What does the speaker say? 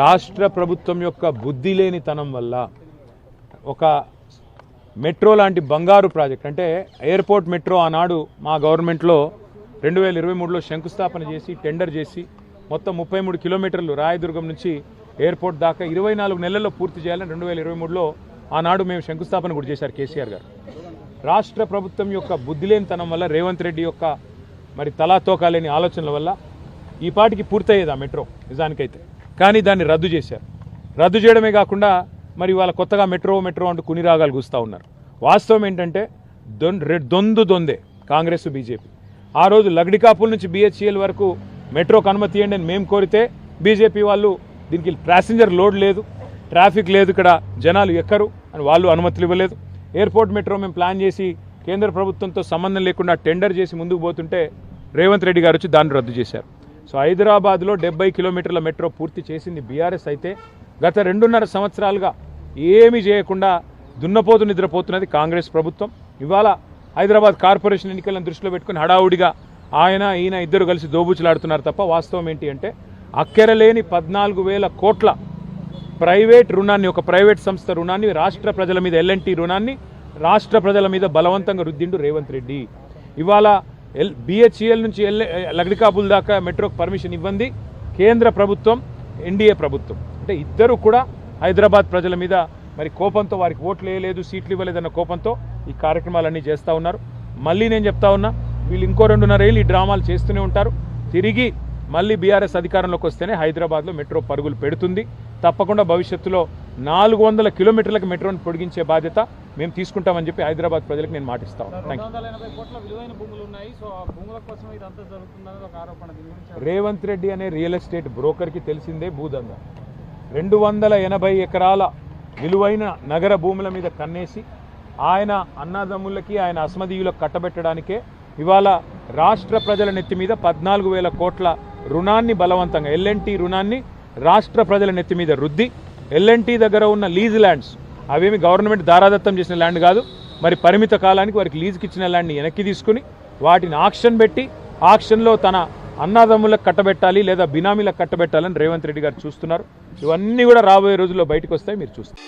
రాష్ట్ర ప్రభుత్వం యొక్క బుద్ధి లేనితనం వల్ల ఒక మెట్రో లాంటి బంగారు ప్రాజెక్ట్ అంటే ఎయిర్పోర్ట్ మెట్రో ఆనాడు మా గవర్నమెంట్లో 2023లో శంకుస్థాపన చేసి టెండర్ చేసి మొత్తం 33 కిలోమీటర్లు రాయదుర్గం నుంచి ఎయిర్పోర్ట్ దాకా 24 నెలల్లో పూర్తి చేయాలని 2023లో ఆనాడు మేము శంకుస్థాపన కూడా చేశారు కేసీఆర్ గారు. రాష్ట్ర ప్రభుత్వం యొక్క బుద్ధి లేనితనం వల్ల రేవంత్ రెడ్డి యొక్క మరి తలాతోకా లేని ఆలోచనల వల్ల ఈ పాటికి పూర్తయ్యేది ఆ మెట్రో నిజానికైతే, కానీ దాన్ని రద్దు చేశారు. రద్దు చేయడమే కాకుండా మరి వాళ్ళ కొత్తగా మెట్రో అంటూ కుని రాగాలు కూస్తూ ఉన్నారు. వాస్తవం ఏంటంటే దొందే కాంగ్రెస్ బీజేపీ. ఆ రోజు లగ్డికాపుల్ నుంచి BHEL వరకు మెట్రోకి అనుమతి ఇవ్వండి అని మేము కోరితే బీజేపీ వాళ్ళు దీనికి ప్యాసింజర్ లోడ్ లేదు, ట్రాఫిక్ లేదు, ఇక్కడ జనాలు ఎక్కరు అని వాళ్ళు అనుమతులు ఇవ్వలేదు. ఎయిర్పోర్ట్ మెట్రో మేము ప్లాన్ చేసి కేంద్ర ప్రభుత్వంతో సంబంధం లేకుండా టెండర్ చేసి ముందుకు పోతుంటే రేవంత్ రెడ్డి గారు వచ్చి దాన్ని రద్దు చేశారు. సో హైదరాబాద్లో 70 కిలోమీటర్ల మెట్రో పూర్తి చేసింది బీఆర్ఎస్ అయితే గత 2.5 సంవత్సరాలుగా ఏమీ చేయకుండా దున్నపోతు నిద్రపోతున్నది కాంగ్రెస్ ప్రభుత్వం. ఇవాళ హైదరాబాద్ కార్పొరేషన్ ఎన్నికలను దృష్టిలో పెట్టుకుని హడావుడిగా ఈయన ఇద్దరు కలిసి దోబూచులాడుతున్నారు తప్ప వాస్తవం ఏంటి అంటే అక్కెరలేని 14,000 కోట్ల ప్రైవేట్ రుణాన్ని, ఒక ప్రైవేట్ సంస్థ రుణాన్ని రాష్ట్ర ప్రజల మీద L&T రుణాన్ని రాష్ట్ర ప్రజల మీద బలవంతంగా రుద్దిండు రేవంత్ రెడ్డి. ఇవాళ BHEL నుంచి లగ్డికాపుల్ దాకా మెట్రోకి పర్మిషన్ ఇవ్వండి కేంద్ర ప్రభుత్వం, NDA ప్రభుత్వం. అంటే ఇద్దరు కూడా హైదరాబాద్ ప్రజల మీద మరి కోపంతో, వారికి ఓట్లు వేయలేదు, సీట్లు ఇవ్వలేదన్న కోపంతో ఈ కార్యక్రమాలన్నీ చేస్తూ ఉన్నారు. మళ్ళీ నేను చెప్తా ఉన్నా, వీళ్ళు ఇంకో 2.5 ఏళ్ళు ఈ డ్రామాలు చేస్తూనే ఉంటారు. తిరిగి మళ్ళీ బీఆర్ఎస్ అధికారంలోకి వస్తేనే హైదరాబాద్లో మెట్రో పరుగులు పెడుతుంది. తప్పకుండా భవిష్యత్తులో 400 కిలోమీటర్లకు మెట్రోని పొడిగించే బాధ్యత మేము తీసుకుంటామని చెప్పి హైదరాబాద్ ప్రజలకు నేను మాటిస్తాను. రేవంత్ రెడ్డి అనే రియల్ ఎస్టేట్ బ్రోకర్కి తెలిసిందే భూదందా. 280 ఎకరాల విలువైన నగర భూముల మీద కన్నేసి ఆయన అన్నదమ్ములకి, ఆయన అస్మదీయులకు కట్టబెట్టడానికే ఇవాళ రాష్ట్ర ప్రజల నెత్తి మీద 14,000 కోట్ల రుణాన్ని బలవంతంగా L&T రుణాన్ని రాష్ట్ర ప్రజల నెత్తి మీద రుద్ది, L&T దగ్గర ఉన్న లీజ్ ల్యాండ్స్ అవేమి గవర్నమెంట్ దారాదత్తం చేసిన ల్యాండ్ కాదు, మరి పరిమిత కాలానికి వారికి లీజుకి ఇచ్చిన ల్యాండ్ని వెనక్కి తీసుకుని వాటిని ఆక్షన్ పెట్టి ఆక్షన్లో తన అన్నదమ్ములకు కట్టబెట్టాలి లేదా బినామీలకు కట్టబెట్టాలని రేవంత్ రెడ్డి గారు చూస్తున్నారు. ఇవన్నీ కూడా రాబోయే రోజుల్లో బయటకు వస్తాయి, మీరు చూస్తారు.